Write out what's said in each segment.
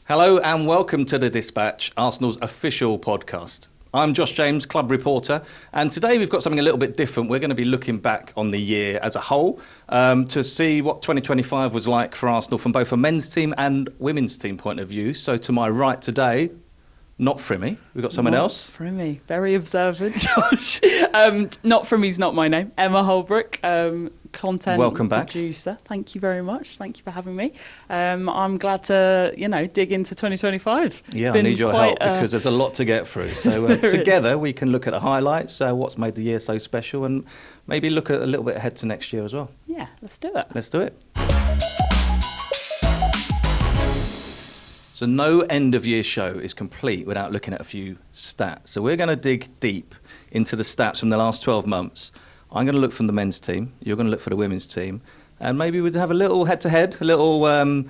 Hello and welcome to The Dispatch, Arsenal's official podcast. I'm Josh James, club reporter, and today we've got something a little bit different. We're going to be looking back on the year as a whole to see what 2025 was like for Arsenal from both a men's team and women's team point of view. So to my right today, not Frimmy, we've got someone else. Frimmy, very observant, Josh. Not Frimmy's not my name. Emma Holbrook, content Welcome back. Producer. Thank you very much. Thank you for having me. I'm glad to, dig into 2025. Yeah, I need your help because there's a lot to get through. So together we can look at the highlights, what's made the year so special, and maybe look at a little bit ahead to next year as well. Yeah, let's do it. Let's do it. So no end-of-year show is complete without looking at a few stats. So we're going to dig deep into the stats from the last 12 months. I'm going to look from the men's team. You're going to look for the women's team. And maybe we'd have a little head-to-head, a little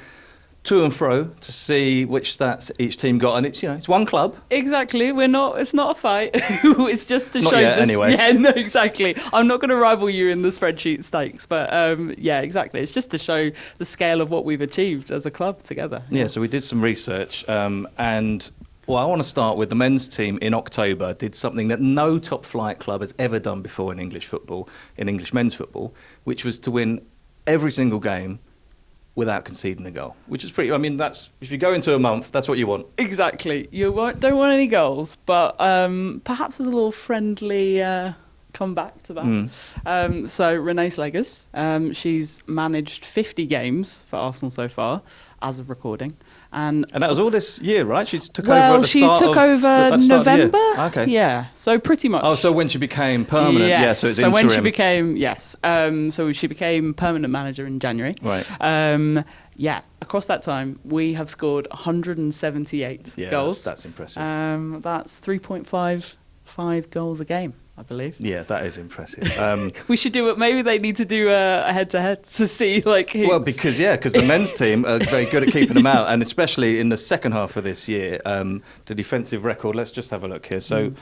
to and fro to see which stats each team got. And it's one club. Exactly. It's not a fight. It's just to not show yet, this. Anyway. Yeah, no, exactly. I'm not going to rival you in the spreadsheet stakes, but yeah, exactly. It's just to show the scale of what we've achieved as a club together. Yeah, so we did some research and well, I want to start with the men's team in October did something that no top flight club has ever done before in English football, in English men's football, which was to win every single game without conceding a goal, which is that's, if you go into a month, that's what you want. Exactly. Don't want any goals, but perhaps there's a little friendly comeback to that. So Renee Slegers, she's managed 50 games for Arsenal so far, as of recording. And that was all this year, right? She took over at the start of November. Okay. Yeah, so pretty much. Oh, so when she became permanent, yes. Yeah, so it's so interim. when she became, yes. So she became permanent manager in January. Right. Yeah, across that time, we have scored 178 goals. That's impressive. That's 3.55 goals a game, I believe. Yeah, that is impressive. We should do it. Maybe they need to do a head-to-head to see who's... Well, because the men's team are very good at keeping them out, and especially in the second half of this year, the defensive record. Let's just have a look here. So,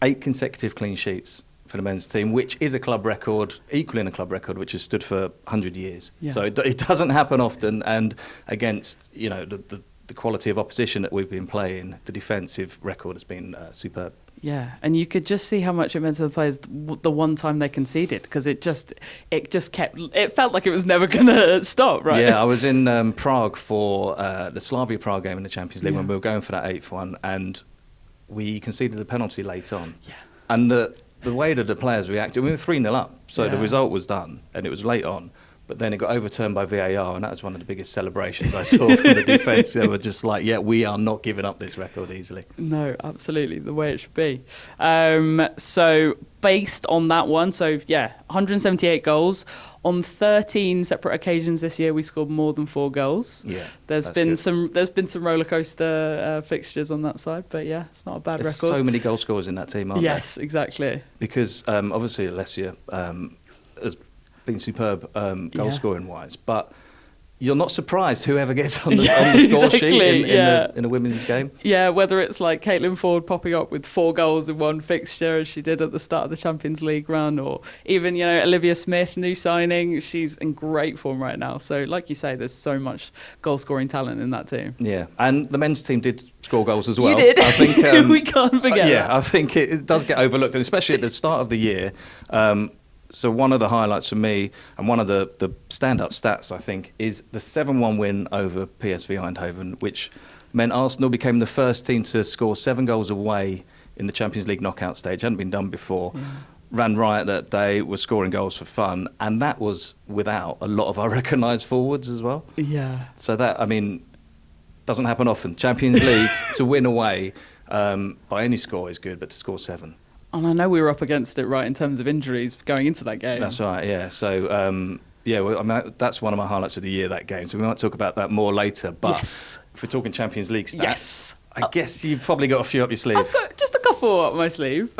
8 consecutive clean sheets for the men's team, which is a club record, equaling a club record, which has stood for 100 years. Yeah. So it doesn't happen often, and against the quality of opposition that we've been playing, the defensive record has been superb. Yeah, and you could just see how much it meant to the players the one time they conceded, because it felt like it was never going to stop, right? Yeah, I was in Prague for the Slavia Prague game in the Champions League when we were going for that 8th one, and we conceded the penalty late on. Yeah. And the way that the players reacted, we were 3-0 up, so the result was done, and it was late on. But then it got overturned by VAR, and that was one of the biggest celebrations I saw from the defence. They were just like, yeah, we are not giving up this record easily. No, absolutely, the way it should be. So based on that one, 178 goals. On 13 separate occasions this year, we scored more than 4 goals. Yeah, there's been some roller coaster fixtures on that side, but yeah, it's not a bad There's record. So many goal scorers in that team, aren't there? Yes, exactly. Because obviously Alessia has been superb goal scoring wise, but you're not surprised whoever gets on the score sheet in a women's game. Yeah, whether it's like Caitlin Ford popping up with 4 goals in one fixture as she did at the start of the Champions League run, or even Olivia Smith, new signing, she's in great form right now. So like you say, there's so much goal scoring talent in that team. Yeah, and the men's team did score goals as well. You did. I think we can't forget. Yeah, that. I think it does get overlooked, and especially at the start of the year. So one of the highlights for me, and one of the standout stats, I think, is the 7-1 win over PSV Eindhoven, which meant Arsenal became the first team to score 7 goals away in the Champions League knockout stage. Hadn't been done before. Yeah. Ran riot that day, was scoring goals for fun, and that was without a lot of our recognised forwards as well. Yeah. So that, doesn't happen often. Champions League, to win away by any score is good, but to score 7. And I know we were up against it, right, in terms of injuries going into that game. That's right, yeah. So, that's one of my highlights of the year, that game. So we might talk about that more later. But if we're talking Champions League stats, I guess you've probably got a few up your sleeve. I've got just a couple up my sleeve.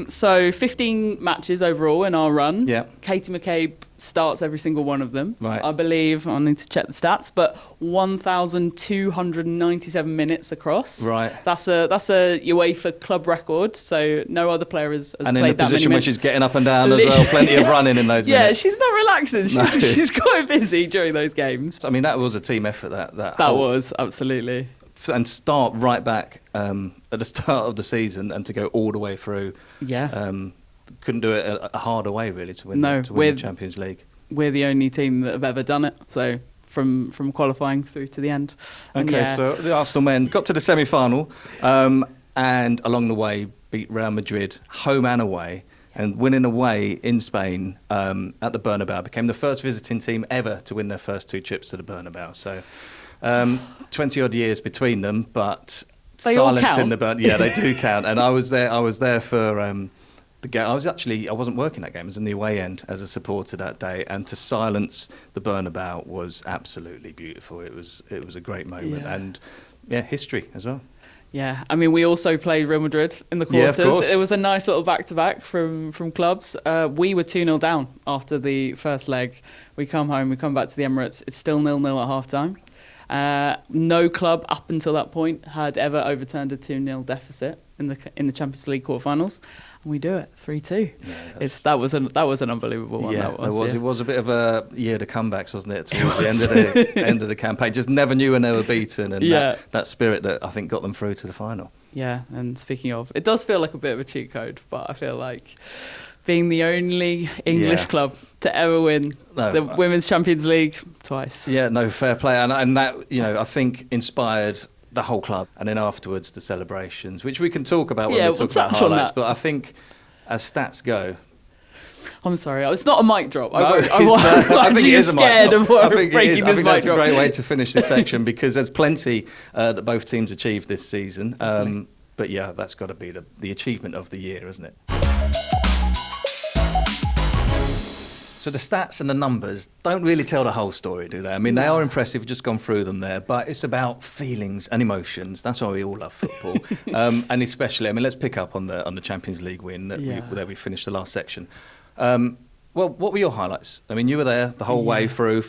So 15 matches overall in our run. Yeah. Katie McCabe starts every single one of them. Right. I believe, I need to check the stats, but 1,297 minutes across. Right. That's a UEFA club record, so no other player has And in played a that many position where minutes. she's getting up and down as well, plenty of running in those minutes. Yeah, she's not relaxing. She's quite busy during those games. I mean, that was a team effort, that Was, absolutely. And start right back at the start of the season and to go all the way through. Yeah. Couldn't do it a harder way, really, to win the Champions League. We're the only team that have ever done it, so from qualifying through to the end. Okay, so the Arsenal men got to the semi-final and along the way beat Real Madrid home and away, and winning away in Spain at the Bernabeu, became the first visiting team ever to win their first 2 trips to the Bernabeu. So 20-odd years between them, but they all silence count. in the Bernabeu. Yeah, they do count. And I was there for the game. I wasn't working that game. I was in the away end as a supporter that day, and to silence the Bernabeu was absolutely beautiful. It was a great moment, and history as well. Yeah, I mean, we also played Real Madrid in the quarters. Yeah, of course. It was a nice little back-to-back from clubs. We were 2-0 down after the first leg. We come home, we come back to the Emirates. It's still 0-0 at half-time. No club up until that point had ever overturned a 2-0 deficit in the Champions League quarterfinals, and we do it 3-2. Yeah, that was an unbelievable one. Yeah, that was. It was a bit of a year of comebacks, wasn't it? Towards the end of the campaign, just never knew when they were beaten, and that spirit that I think got them through to the final. Yeah, and speaking of, it does feel like a bit of a cheat code, but I feel like being the only English club to ever win the Women's Champions League twice. Yeah, no, fair play. And that, I think inspired the whole club. And then afterwards, the celebrations, which we can talk about when we talk about highlights. But I think as stats go... I'm sorry, it's not a mic drop. I think it is a mic drop. I think that's a great way to finish this section, because there's plenty that both teams achieved this season. But yeah, that's got to be the achievement of the year, isn't it? So the stats and the numbers don't really tell the whole story, do they? I mean, they are impressive. We've just gone through them there, but it's about feelings and emotions. That's why we all love football, and especially, I mean, let's pick up on the Champions League win that we finished the last section. Well, what were your highlights? I mean, you were there the whole way through,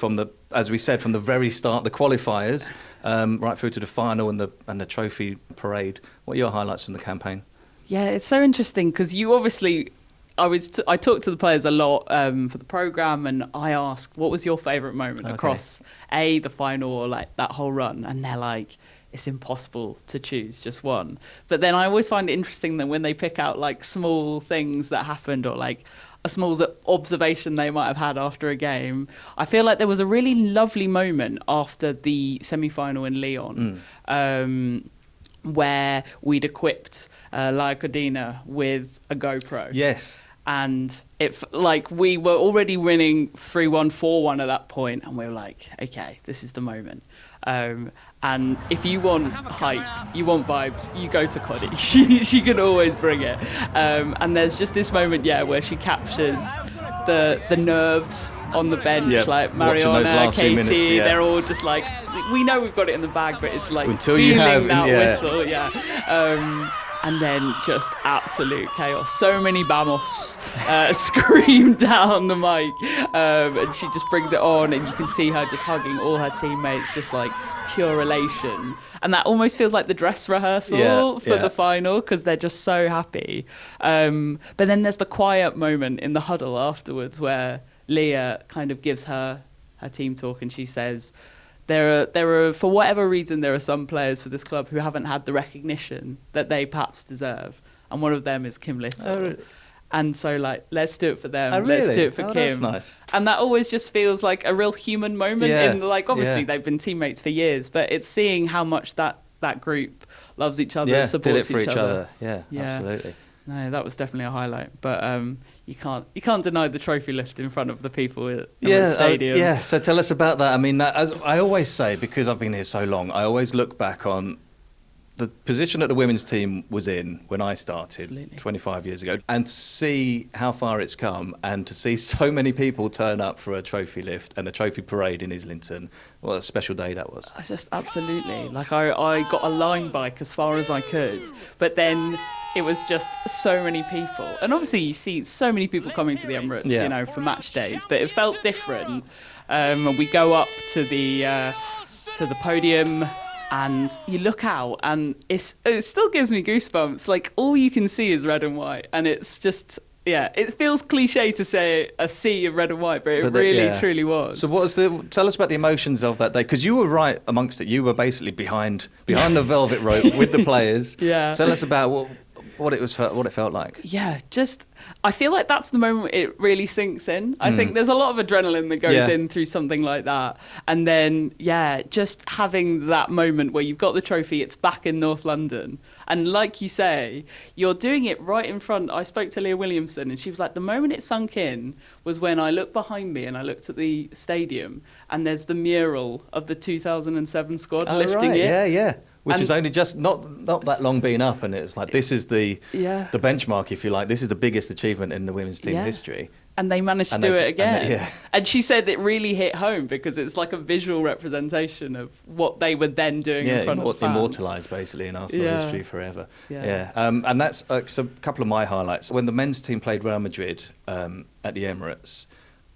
as we said, from the very start, the qualifiers, right through to the final and the trophy parade. What are your highlights from the campaign? Yeah, it's so interesting because you obviously. I talked to the players a lot for the programme, and I asked, what was your favourite moment across the final or like that whole run? And they're like, it's impossible to choose just one. But then I always find it interesting that when they pick out like small things that happened or like a small observation they might have had after a game, I feel like there was a really lovely moment after the semi-final in Lyon. Where we'd equipped Laia Codina with a GoPro. Yes. And we were already winning 3-1, 4-1 at that point, and we were like, okay, this is the moment. And if you want hype, you want vibes, you go to Coddy. She can always bring it. And there's just this moment, where she captures the nerves on the bench, like Mariona, Katie, they're all just like, we know we've got it in the bag, but it's like until feeling you have that whistle, and then just absolute chaos. So many Vamos scream down the mic, and she just brings it on, and you can see her just hugging all her teammates, just like pure elation. And that almost feels like the dress rehearsal for the final, because they're just so happy. But then there's the quiet moment in the huddle afterwards where Leah kind of gives her team talk, and she says, there are, for whatever reason, there are some players for this club who haven't had the recognition that they perhaps deserve. And one of them is Kim Little. Oh, really? And so, let's do it for them. Oh, really? Let's do it for Kim. That's nice. And that always just feels like a real human moment. Obviously, they've been teammates for years, but it's seeing how much that supports each other, supports did it for each other. Yeah, Absolutely. No, that was definitely a highlight. But you can't deny the trophy lift in front of the people at the stadium. So tell us about that. I mean, as I always say, because I've been here so long, I always look back on the position that the women's team was in when I started Absolutely. 25 years ago, and to see how far it's come, and to see so many people turn up for a trophy lift and a trophy parade in Islington, what a special day that was. It's just absolutely. Like I got a line bike as far as I could, but then it was just so many people. And obviously you see so many people coming to the Emirates, Yeah. you know, for match days, but it felt different. We go up to the podium, and you look out, and it still gives me goosebumps. Like, all you can see is red and white, and it's just, yeah, it feels cliche to say a sea of red and white, but it really, truly was. So tell us about the emotions of that day, because you were right amongst it. You were basically behind the velvet rope with the players. Yeah. Tell us about what it felt like. Yeah, just I feel like that's the moment it really sinks in. I think there's a lot of adrenaline that goes in through something like that. And then, just having that moment where you've got the trophy, it's back in North London. And like you say, you're doing it right in front. I spoke to Leah Williamson, and she was like, the moment it sunk in was when I looked behind me and I looked at the stadium, and there's the mural of the 2007 squad lifting it. Yeah. Which is only just not that long been up, and it's like, this is the benchmark, if you like. This is the biggest achievement in the women's team history. And they managed to do it again. And she said it really hit home because it's like a visual representation of what they were then doing in front of the fans. Immortalised basically in Arsenal history forever. And that's a couple of my highlights. When the men's team played Real Madrid at the Emirates,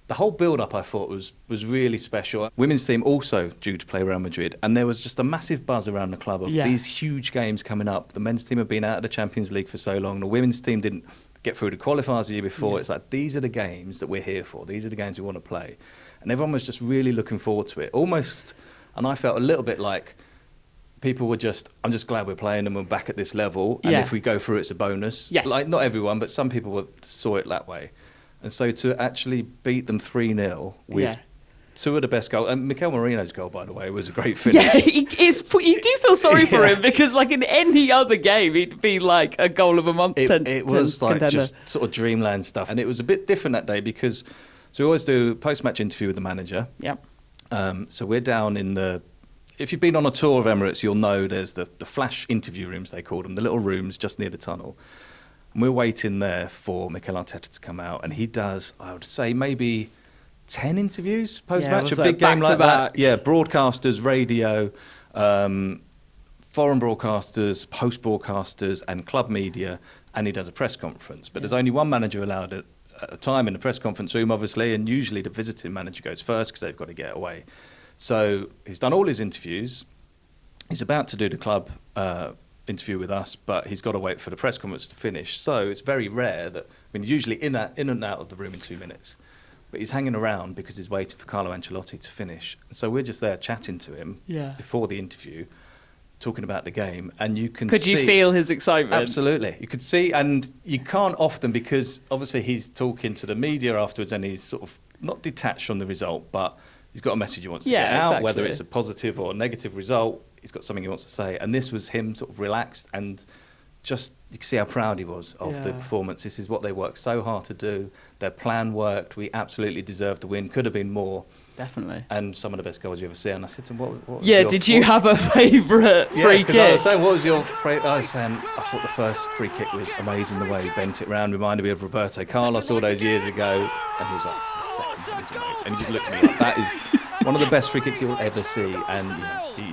the whole build-up, I thought, was really special. Women's team also due to play Real Madrid, and there was just a massive buzz around the club of these huge games coming up. The men's team have been out of the Champions League for so long. The women's team didn't get through the qualifiers the year before. It's like, these are the games that we're here for. These are the games we want to play. And everyone was just really looking forward to it. Almost, and I felt a little bit like people were I'm just glad we're playing and we're back at this level. And if we go through, it's a bonus. Yes. Like, not everyone, but some people saw it that way. And so to actually beat them 3-0 with two of the best goals, and Mikel Merino's goal, by the way, was a great finish. Yeah, you do feel sorry for him, because like in any other game, he'd be like a goal of a month. It was like just sort of dreamland stuff. And it was a bit different that day because we always do a post-match interview with the manager. Yep. So we're down in if you've been on a tour of Emirates, you'll know there's the flash interview rooms, they call them, the little rooms just near the tunnel. And we're waiting there for Mikel Arteta to come out, and he does, I would say, maybe 10 interviews post-match, a big game like that. Yeah, broadcasters, radio, foreign broadcasters, post-broadcasters, and club media, and he does a press conference. But there's only one manager allowed at a time in the press conference room, obviously, and usually the visiting manager goes first because they've got to get away. So he's done all his interviews. He's about to do the club interview with us, but he's got to wait for the press conference to finish. So it's very rare that, usually in and out of the room in 2 minutes. But he's hanging around because he's waiting for Carlo Ancelotti to finish. So we're just there chatting to him before the interview, talking about the game, and you can see... Could you feel his excitement? Absolutely. You could see, and you can't often, because obviously he's talking to the media afterwards, and he's sort of not detached from the result, but he's got a message he wants to get out, whether it's a positive or a negative result. He's got something he wants to say, and this was him sort of relaxed, and just you can see how proud he was of the performance. This is what they worked so hard to do. Their plan worked. We absolutely deserved the win. Could have been more. Definitely. And some of the best goals you ever see. And I said to him, what was did you have a favourite free kick? I was saying, what was your favourite? I was saying, I thought the first free kick was amazing, the way he bent it round. Reminded me of Roberto Carlos all those years ago. And he was like, the second one is amazing. And he just looked at me like, that is one of the best free kicks you'll ever see. And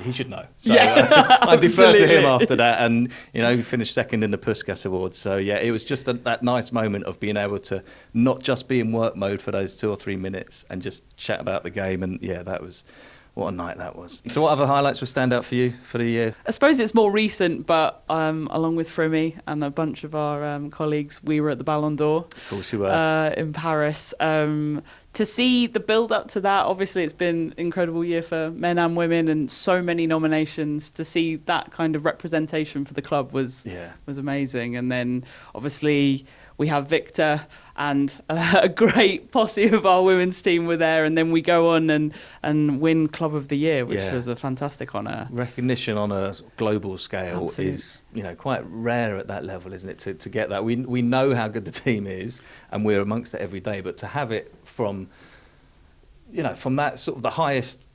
he should know. So I deferred to him after that. And he finished second in the Puskas Awards. So it was just that nice moment of being able to not just be in work mode for those 2 or 3 minutes and just chat about the game. And that was, what a night that was. So what other highlights would stand out for you for the year? I suppose it's more recent, but along with Fromy and a bunch of our colleagues, we were at the Ballon d'Or. Of course you were. In Paris. To see the build up to that, obviously it's been an incredible year for men and women, and so many nominations. To see that kind of representation for the club was amazing. And then obviously we have Victor and a great posse of our women's team were there, and then we go on and win Club of the Year, which was a fantastic honour. Recognition on a global scale is quite rare at that level, isn't it? To get that, we know how good the team is, and we're amongst it every day. But to have it from from that sort of the highest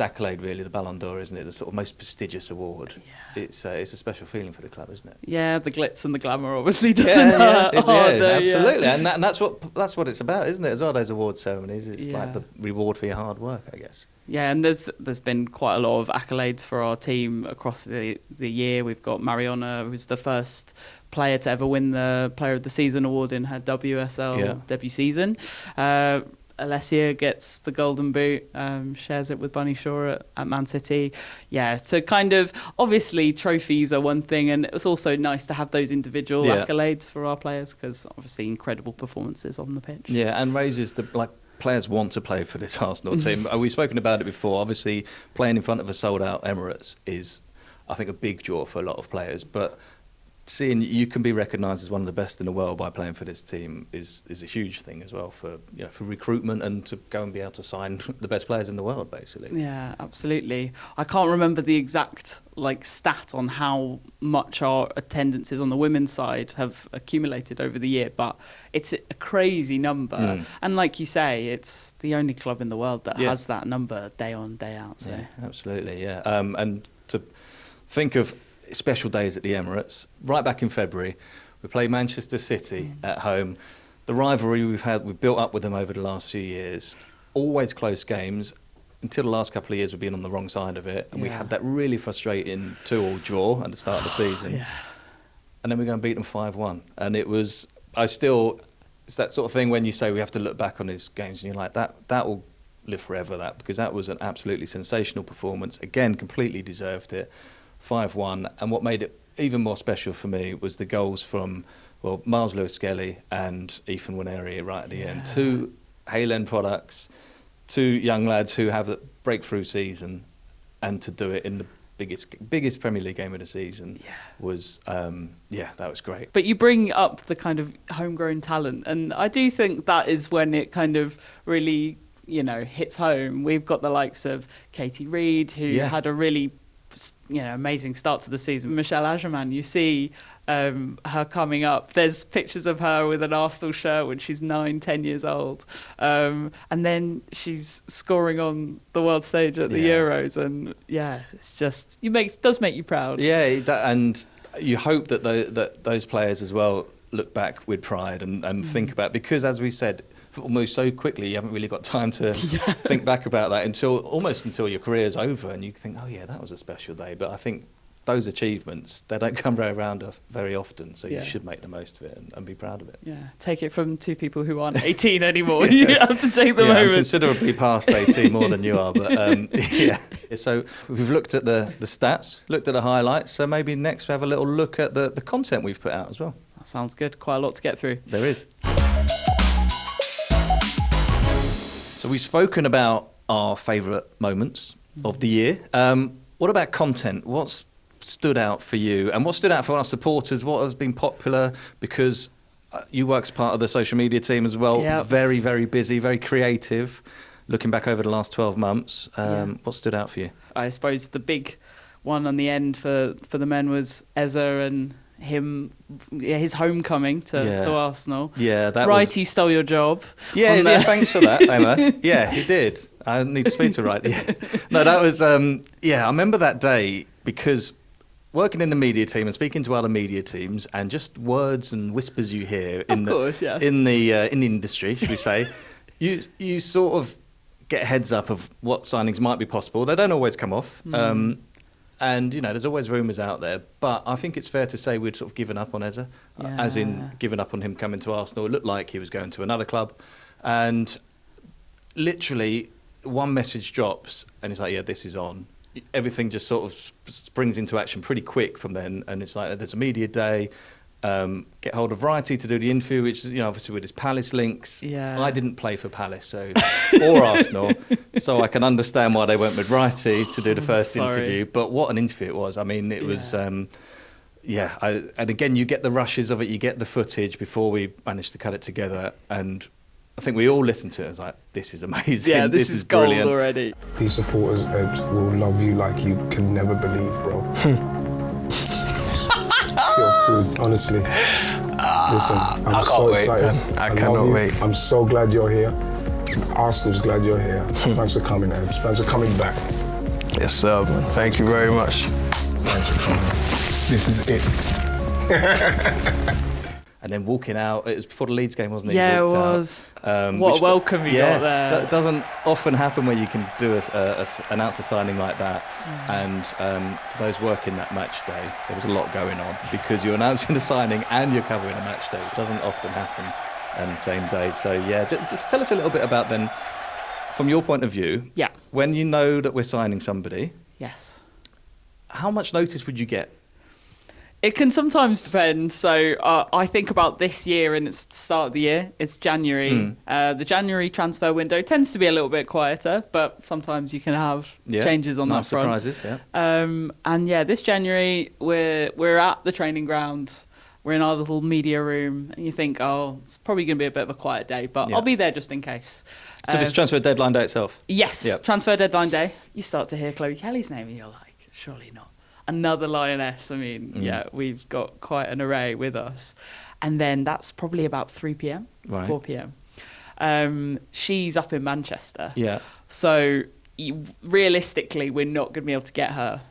accolade, really, the Ballon d'Or, isn't it? The sort of most prestigious award. Yeah. It's a special feeling for the club, isn't it? Yeah, the glitz and the glamour obviously doesn't hurt. Absolutely. Yeah. And that's what it's about, isn't it? As well, those award ceremonies, it's like the reward for your hard work, I guess. Yeah, and there's been quite a lot of accolades for our team across the year. We've got Mariona, who's the first player to ever win the Player of the Season award in her WSL debut season. Alessia gets the Golden Boot, shares it with Bunny Shaw at Man City. Yeah, so kind of, obviously trophies are one thing, and it's also nice to have those individual accolades for our players, because obviously incredible performances on the pitch. Yeah, and raises players want to play for this Arsenal team. We've spoken about it before. Obviously, playing in front of a sold-out Emirates is, I think, a big draw for a lot of players, but seeing you can be recognised as one of the best in the world by playing for this team is a huge thing as well for recruitment, and to go and be able to sign the best players in the world, basically. Yeah, absolutely. I can't remember the exact stat on how much our attendances on the women's side have accumulated over the year, but it's a crazy number. And like you say, it's the only club in the world that has that number day on, day out. So. Yeah, absolutely, yeah. And to think of special days at the Emirates, right back in February, we played Manchester City at home. The rivalry we've built up with them over the last few years, always close games. Until the last couple of years, we've been on the wrong side of it, and we had that really frustrating 2-2 draw at the start of the season. And then we go and beat them 5-1. And it's that sort of thing when you say we have to look back on these games, and you're like, that will live forever, because that was an absolutely sensational performance. Again, completely deserved it. 5-1, and what made it even more special for me was the goals from Miles Lewis-Skelly and Ethan Nwaneri right at the end. Two Hale-End products, two young lads who have a breakthrough season, and to do it in the biggest Premier League game of the season was that was great. But you bring up the kind of homegrown talent, and I do think that is when it kind of really hits home. We've got the likes of Katie Reid, who had a really amazing start to the season. Michelle Agerman, you see her coming up. There's pictures of her with an Arsenal shirt when she's 9-10 years old, and then she's scoring on the world stage at the Euros, and it's just does make you proud. And you hope that those players as well look back with pride and think about, because as we said, football moves so quickly, you haven't really got time to think back about that until your career's over, and you think, oh yeah, that was a special day. But I think those achievements, they don't come around very often, so you should make the most of it and be proud of it. Yeah, take it from two people who aren't 18 anymore. You have to take the moment. I'm considerably past 18, more than you are, but So we've looked at the stats, looked at the highlights, so maybe next we have a little look at the content we've put out as well. That sounds good. Quite a lot to get through. There is. So we've spoken about our favourite moments of the year. What about content? What's stood out for you, and what stood out for our supporters? What has been popular? Because you work as part of the social media team as well. Yep. Very, very busy, very creative. Looking back over the last 12 months, what stood out for you? I suppose the big one on the end for the men was Eze and his homecoming to Arsenal. Yeah, that Wright, you stole your job. Yeah, thanks for that, Emma. Yeah, he did. I need to speak to Wright. Yeah. No, that was I remember that day, because working in the media team and speaking to other media teams, and just words and whispers you hear in the industry, should we say, you sort of get a heads up of what signings might be possible. They don't always come off. And, there's always rumours out there. But I think it's fair to say we'd sort of given up on Eze, as in given up on him coming to Arsenal. It looked like he was going to another club. And literally one message drops and it's like, yeah, this is on. Everything just sort of springs into action pretty quick from then. And it's like, there's a media day. Get hold of Wrighty to do the interview, which obviously with his Palace links. Yeah. I didn't play for Palace or Arsenal, so I can understand why they went with Wrighty to do the first interview. But what an interview it was! I mean, it was. And again, you get the rushes of it, you get the footage before we managed to cut it together, and I think we all listened to it. I was like, this is amazing. Yeah, this is gold brilliant already. These supporters will love you like you can never believe, bro. Your food, honestly. Listen, I'm so excited. I cannot wait. I'm so glad you're here. Arsenal's glad you're here. Thanks for coming, Ebs. Thanks for coming back. Yes, sir, man. Thank you very much. Thanks for coming. This is it. And then walking out, it was before the Leeds game, wasn't it? Yeah, He it walked out. was. What a welcome you got there. That doesn't often happen where you can do announce a signing like that. And for those working that match day, there was a lot going on because you're announcing a signing and you're covering a match day, which doesn't often happen on the same day. So yeah, just tell us a little bit about then, from your point of view, Yeah. when you know that we're signing somebody, Yes. how much notice would you get? It can sometimes depend. So I think about this year, and it's the start of the year. It's January. The January transfer window tends to be a little bit quieter, but sometimes you can have changes on nice that front. surprises, yeah. And yeah, this January we're at the training ground. We're in our little media room, and you think, oh, it's probably going to be a bit of a quiet day, but I'll be there just in case. So this transfer deadline day itself? Yes, Yep. transfer deadline day. You start to hear Chloe Kelly's name, and you're like, surely not. Another Lioness. I mean, yeah, we've got quite an array with us. And then that's probably about 3 p.m, Right. 4 p.m. She's up in Manchester. Yeah. So realistically, we're not going to be able to get her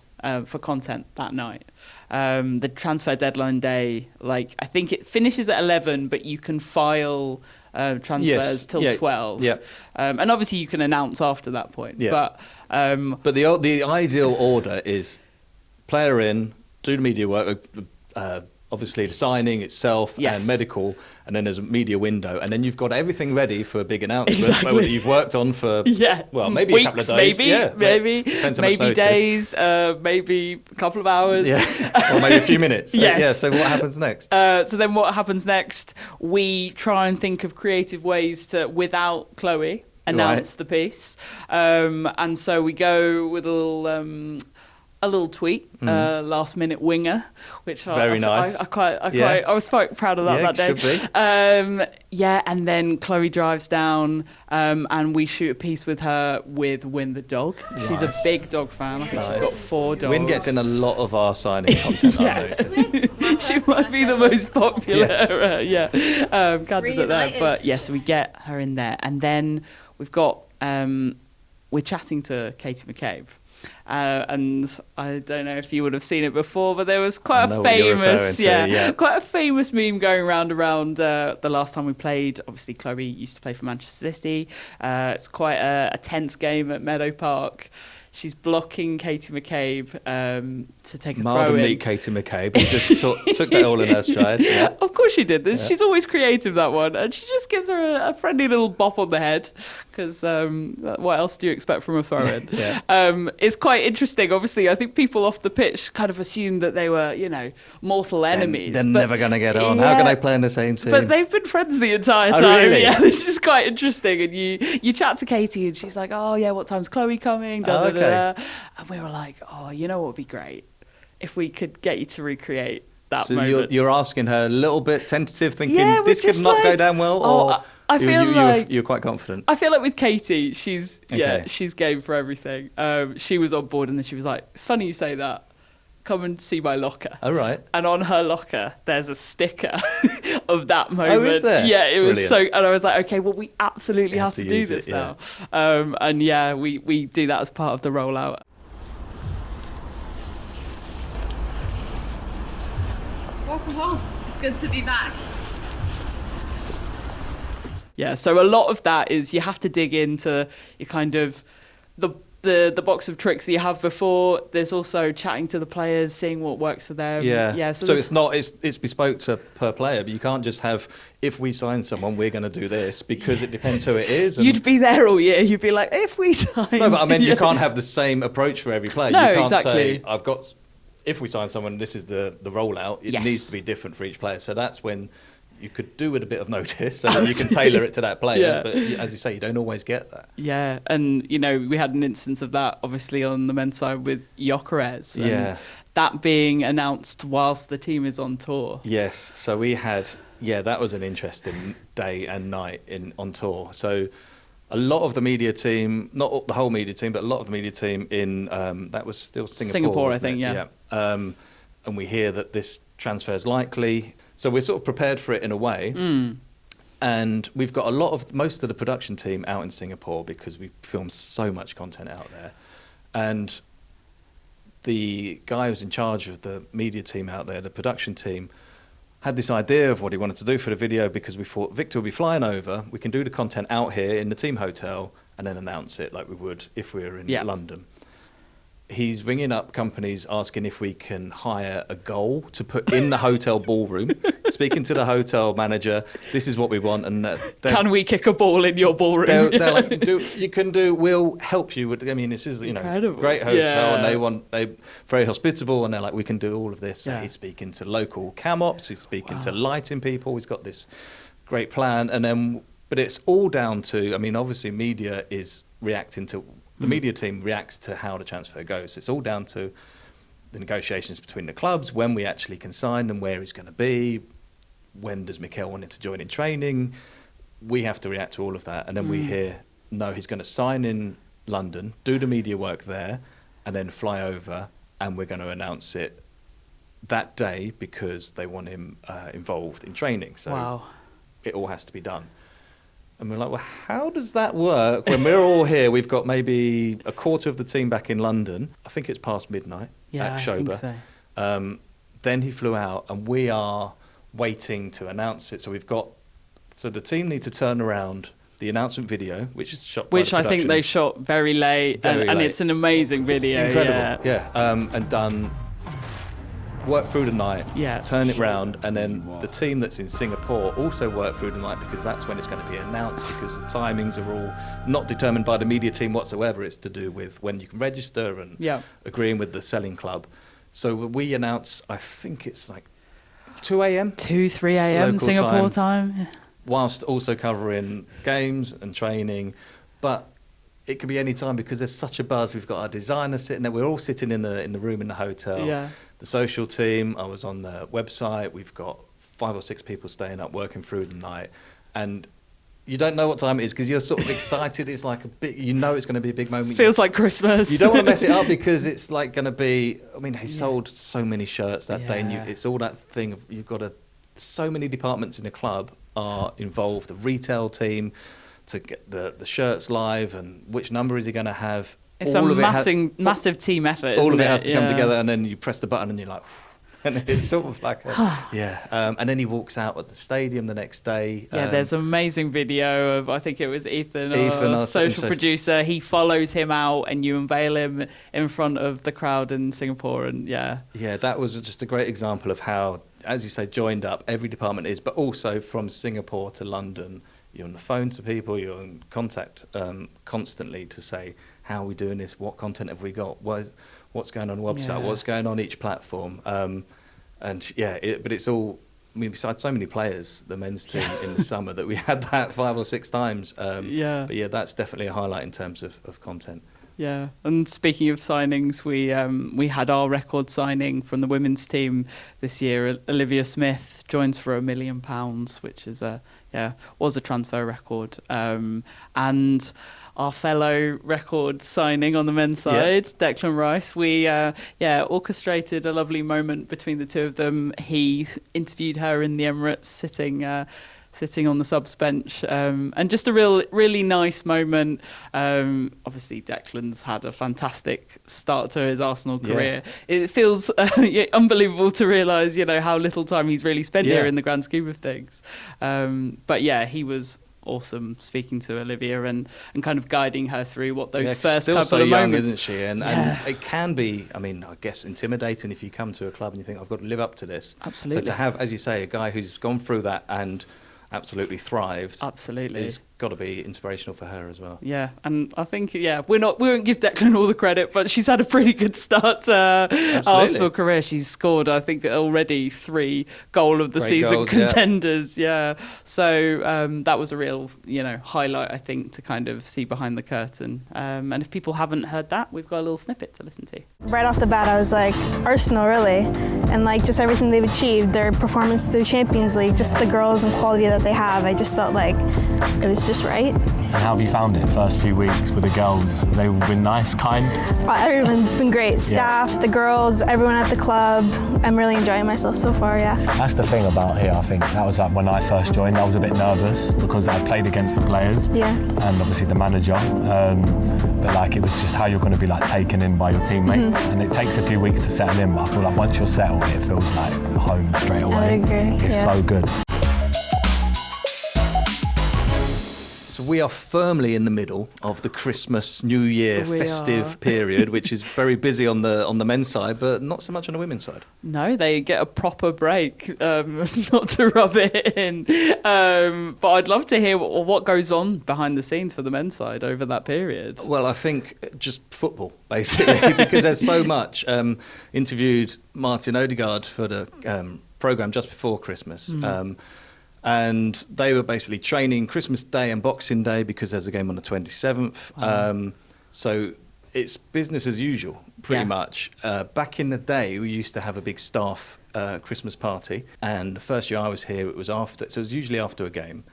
for content that night. The transfer deadline day, like, I think it finishes at 11, but you can file transfers till 12. Yeah. And obviously you can announce after that point. Yeah. But the ideal order is player in, do the media work, obviously the signing itself and medical, and then there's a media window, and then you've got everything ready for a big announcement that you've worked on for maybe weeks, a couple of days, maybe Depends how much maybe notice. days, maybe a couple of hours, or maybe a few minutes. Yes. So what happens next? So then what happens next? We try and think of creative ways to, without Chloe, announce the piece, and so we go with a little tweet, last minute winger, which Very nice. I was quite proud of that day. Should be. And then Chloe drives down, and we shoot a piece with her with Win the dog. Nice. She's a big dog fan. I think she's got 4 dogs. Win gets in a lot of our signing content. I've noticed. She might be the most popular candidate there. But yes, we get her in there, and then we've got we're chatting to Katie McCabe. And I don't know if you would have seen it before, but there was quite a famous meme going around the last time we played. Obviously, Chloe used to play for Manchester City. It's quite a tense game at Meadow Park. She's blocking Katie McCabe to take a throw in. Mild and meek Katie McCabe, who just took that all in her stride. Yeah. Of course she did this. Yeah. She's always creative, that one. And she just gives her a friendly little bop on the head, because what else do you expect from a throw-in? It's quite interesting. Obviously, I think people off the pitch kind of assumed that they were, mortal enemies. They're never going to get on. How can they play in the same team? But they've been friends the entire time. Oh, really? Yeah, it's just quite interesting. And you chat to Katie, and she's like, oh, yeah, what time's Chloe coming? Okay. And we were like, oh, you know what would be great? If we could get you to recreate that moment. So you're asking her a little bit tentative, thinking this could not go down well, or I feel like you're quite confident? I feel like with Katie, she's game for everything. She was on board, and then she was like, it's funny you say that. Come and see my locker. Oh, right. And on her locker, there's a sticker of that moment. Oh, is there? Yeah, it was Brilliant. And I was like, okay, well, we absolutely have to do this now. And we do that as part of the rollout. Welcome home. It's good to be back. Yeah, so a lot of that is you have to dig into your kind of the box of tricks that you have before. There's also chatting to the players, seeing what works for them. Yeah. So it's bespoke to per player, but you can't just have, if we sign someone, we're going to do this, because it depends who it is. You'd be there all year. You'd be like, if we sign. No, but I mean, you can't have the same approach for every player. No, you can't exactly. say, if we sign someone, this is the rollout. It needs to be different for each player. So that's when you could do with a bit of notice, so that you can tailor it to that player. Yeah. But as you say, you don't always get that. Yeah, and we had an instance of that, obviously, on the men's side with Gyokeres. Yeah. That being announced whilst the team is on tour. Yes, so we had, that was an interesting day and night on tour. So a lot of the media team, not the whole media team, but a lot of the media team in, that was still Singapore, I think, yeah. And we hear that this transfer is likely. So we're sort of prepared for it in a way. And we've got most of the production team out in Singapore because we film so much content out there. And the guy who's in charge of the media team out there, the production team, had this idea of what he wanted to do for the video because we thought Victor will be flying over, we can do the content out here in the team hotel and then announce it like we would if we were in London. He's ringing up companies asking if we can hire a goal to put in the hotel ballroom, speaking to the hotel manager, this is what we want. And can we kick a ball in your ballroom? They're like, we'll help you. This is, Incredible. Great hotel and they're very hospitable and they're like, we can do all of this. So he's speaking to local cam ops, he's speaking to lighting people, he's got this great plan. But it's all down to, obviously media is reacting to, the media team reacts to how the transfer goes. It's all down to the negotiations between the clubs, when we actually can sign them, where he's going to be, when does Mikel want him to join in training. We have to react to all of that. And then we hear, no, he's going to sign in London, do the media work there, and then fly over, and we're going to announce it that day because they want him involved in training. So it all has to be done. And we're like, well, how does that work when we're all here? We've got maybe a quarter of the team back in London. I think it's past midnight at Schober. I think so. Then he flew out and we are waiting to announce it. So the team need to turn around the announcement video, which is shot by the I think they shot very late. And it's an amazing video. Incredible, and done. Work through the night, turn it round, and then the team that's in Singapore also work through the night because that's when it's going to be announced, because the timings are all not determined by the media team whatsoever. It's to do with when you can register and agreeing with the selling club. So we announce, I think it's like 2 a.m? 3 a.m. Singapore time. Whilst also covering games and training. But it could be any time because there's such a buzz. We've got our designer sitting there. We're all sitting in the room in the hotel. Yeah. The social team, I was on the website. We've got 5 or 6 people staying up, working through the night. And you don't know what time it is because you're sort of excited. It's like it's going to be a big moment. Feels like Christmas. You don't want to mess it up because it's like going to be, he sold so many shirts that day. And it's all that thing of so many departments in a club are involved. The retail team, to get the shirts live and which number is he going to have. It's all massive team effort, all of it has to come together, and then you press the button and you're like, and it's sort of like and then he walks out at the stadium the next day. There's an amazing video of, I think it was Ethan, our social producer. He follows him out and you unveil him in front of the crowd in Singapore, and that was just a great example of how, as you say, joined up every department is, but also from Singapore to London, you're on the phone to people, you're in contact constantly to say, how are we doing this? What content have we got? What's going on the website? What's going on each platform? But it's all, besides so many players, the men's team in the summer, that we had that 5 or 6 times. But that's definitely a highlight in terms of content. Yeah, and speaking of signings, we had our record signing from the women's team this year. Olivia Smith joins for £1 million, which is was a transfer record. And our fellow record signing on the men's side, Declan Rice, we orchestrated a lovely moment between the two of them. He interviewed her in the Emirates, sitting on the subs bench, and just a really nice moment. Obviously, Declan's had a fantastic start to his Arsenal career. It feels unbelievable to realise, how little time he's really spent here in the grand scheme of things. But he was awesome speaking to Olivia and kind of guiding her through what those first couple so of young, moments. isn't she? And it can be, I guess, intimidating if you come to a club and you think, I've got to live up to this. Absolutely. So to have, as you say, a guy who's gone through that and absolutely thrived. Absolutely. It's got to be inspirational for her as well. Yeah, and I think we won't give Declan all the credit, but she's had a pretty good start to Arsenal career. She's scored, I think, already 3 goal of the season contenders. Yeah. So that was a real, highlight, I think, to kind of see behind the curtain. And if people haven't heard that, we've got a little snippet to listen to. Right off the bat, I was like, Arsenal, really? And just everything they've achieved, their performance through Champions League, just the girls and quality that they have, I just felt like it was feels just right. And how have you found it? First few weeks with the girls, they've all been nice, kind? Everyone's been great. Staff, the girls, everyone at the club. I'm really enjoying myself so far, yeah. That's the thing about here, I think. That was like when I first joined, I was a bit nervous because I played against the players and obviously the manager. But like it was just how you're going to be like taken in by your teammates. And it takes a few weeks to settle in, but I feel like once you're settled, it feels like home straight away. I would agree. It's so good. So we are firmly in the middle of the Christmas, New Year festive period, which is very busy on the men's side, but not so much on the women's side. No, they get a proper break, not to rub it in. But I'd love to hear what goes on behind the scenes for the men's side over that period. Well, I think just football, basically, because there's so much. Interviewed Martin Odegaard for the programme just before Christmas. And they were basically training Christmas Day and Boxing Day because there's a game on the 27th. So it's business as usual, pretty much. Back in the day, we used to have a big staff Christmas party. And the first year I was here, it was after. So it was usually after a game.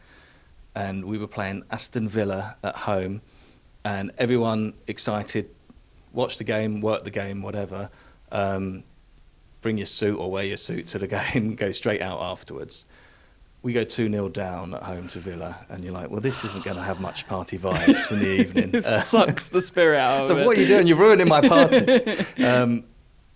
And we were playing Aston Villa at home. And everyone excited, watch the game, work the game, whatever. Bring your suit or wear your suit to the game, go straight out afterwards. We go 2-0 down at home to Villa, and you're like, well, this isn't going to have much party vibes in the evening. It sucks the spirit out of it. So what are you doing? You're ruining my party.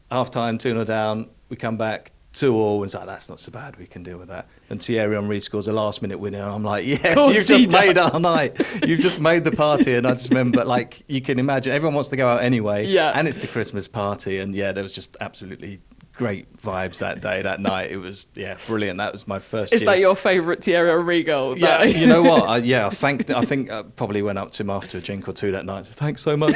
Half-time, 2-0 down, we come back, 2-2, and it's like, that's not so bad, we can deal with that. And Thierry Henry scores a last-minute winner, and I'm like, yes, you've just made our night. You've just made the party, and I just remember, like, you can imagine, everyone wants to go out anyway, and it's the Christmas party, and there was just absolutely great vibes that day, that night. It was, brilliant. That was my first year. Is that your favourite Thierry Henry goal? Yeah, you know what? I think I probably went up to him after a drink or two that night. Thanks so much.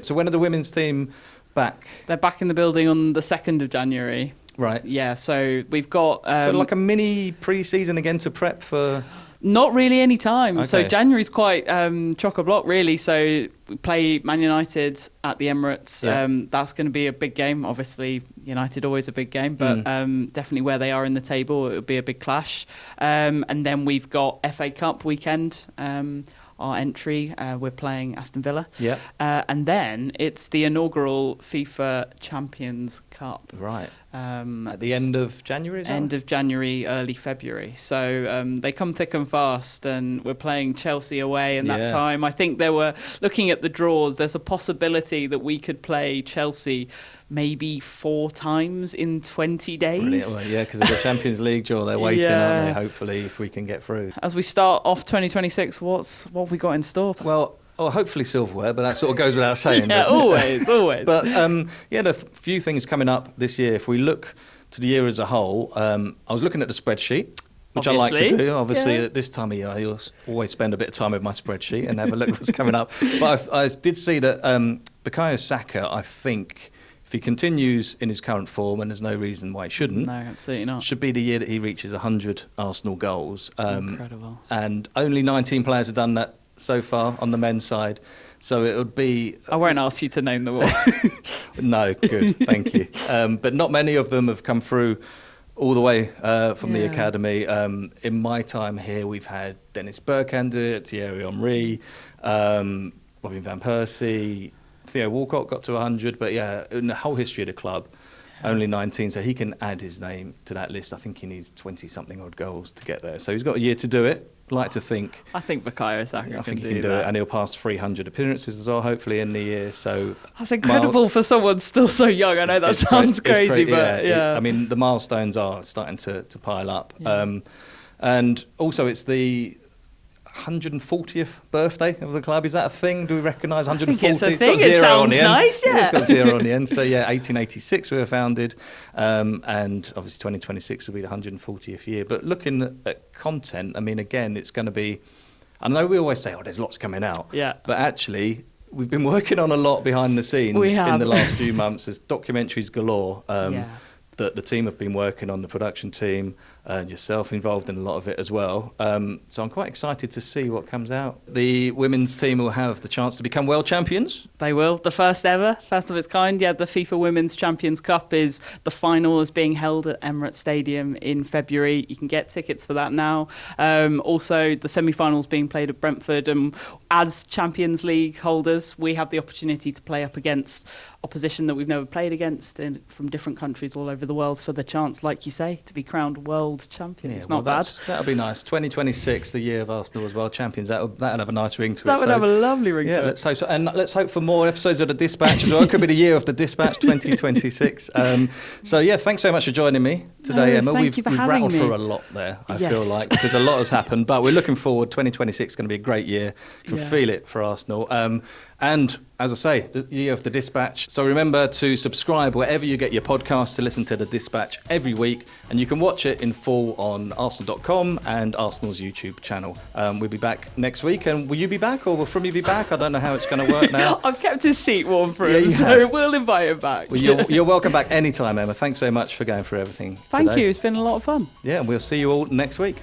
So when are the women's team back? They're back in the building on the 2nd of January. Right. Yeah, so we've got... so like a mini pre-season again to prep for... Not really any time. Okay. So January's quite chock-a-block, really. So we play Man United at the Emirates. Yeah. That's going to be a big game. Obviously, United always a big game, but definitely where they are in the table, it would be a big clash. And then we've got FA Cup weekend. Our entry, we're playing Aston Villa. Yeah. And then it's the inaugural FIFA Champions Cup. Right. At the end of January, is that End of January, early February. So they come thick and fast, and we're playing Chelsea away in that time. I think they were looking at the draws. There's a possibility that we could play Chelsea maybe 4 times in 20 days. Brilliant. Well, yeah, because of the Champions League draw, they're waiting, aren't they? Hopefully, if we can get through. As we start off 2026, what have we got in store? Well, hopefully silverware, but that sort of goes without saying. Always. But there are a few things coming up this year. If we look to the year as a whole, I was looking at the spreadsheet, which I like to do. Obviously, at this time of year, I always spend a bit of time with my spreadsheet and have a look at what's coming up. But I did see that Bukayo Saka, I think, if he continues in his current form, and there's no reason why he shouldn't, no, absolutely not, should be the year that he reaches 100 Arsenal goals. Incredible. And only 19 players have done that so far on the men's side. So it would be... I won't ask you to name them all. No, good, thank you. But not many of them have come through all the way from the academy. In my time here, we've had Dennis Bergkamp, Thierry Henry, Robin van Persie, Theo Walcott got to 100, but in the whole history of the club, only 19, so he can add his name to that list. I think he needs 20-something odd goals to get there. So he's got a year to do it. Like to think. I think Bukayo Saka can do it, and he'll pass 300 appearances as well, hopefully in the year. So that's incredible for someone still so young. I know that sounds crazy, but I mean, the milestones are starting to pile up, and also it's the 140th birthday of the club. Is that a thing? Do we recognise 140? It's a thing. It sounds nice, It's got 0 on the end. So 1886 we were founded, and obviously 2026 will be the 140th year. But looking at content, I mean, again, it's going to be. I know we always say, there's lots coming out. Yeah. But actually, we've been working on a lot behind the scenes in the last few months. There's documentaries galore. that the team have been working on, the production team, and yourself involved in a lot of it as well. So I'm quite excited to see what comes out. The women's team will have the chance to become world champions. They will. The first ever, first of its kind. Yeah, the FIFA Women's Champions Cup is the final is being held at Emirates Stadium in February. You can get tickets for that now. Also, the semi-finals being played at Brentford. And as Champions League holders, we have the opportunity to play up against opposition that we've never played against from different countries all over the world for the chance, like you say, to be crowned world champion. It's not bad. That'll be nice. 2026, the year of Arsenal as world champions. That'll have a nice ring to it. That would have a lovely ring to it. Yeah, let's hope so. And let's hope for more episodes of The Dispatch as well. It could be the year of The Dispatch 2026. So yeah, thanks so much for joining me today, Emma. Thank you for we've having rattled me. through a lot there, I Yes. feel like, because a lot has happened. But we're looking forward. 2026 is going to be a great year. You can feel it for Arsenal. And as I say, the year of The Dispatch. So remember to subscribe wherever you get your podcasts to listen to The Dispatch every week. And you can watch it in full on Arsenal.com and Arsenal's YouTube channel. We'll be back next week. And will you be back or will From you be back? I don't know how it's going to work now. I've kept his seat warm for Yeah, him, you so have. we'll invite him back. Well, you're welcome back anytime, Emma. Thanks so much for going through everything Thank today. you. It's been a lot of fun. Yeah, and we'll see you all next week.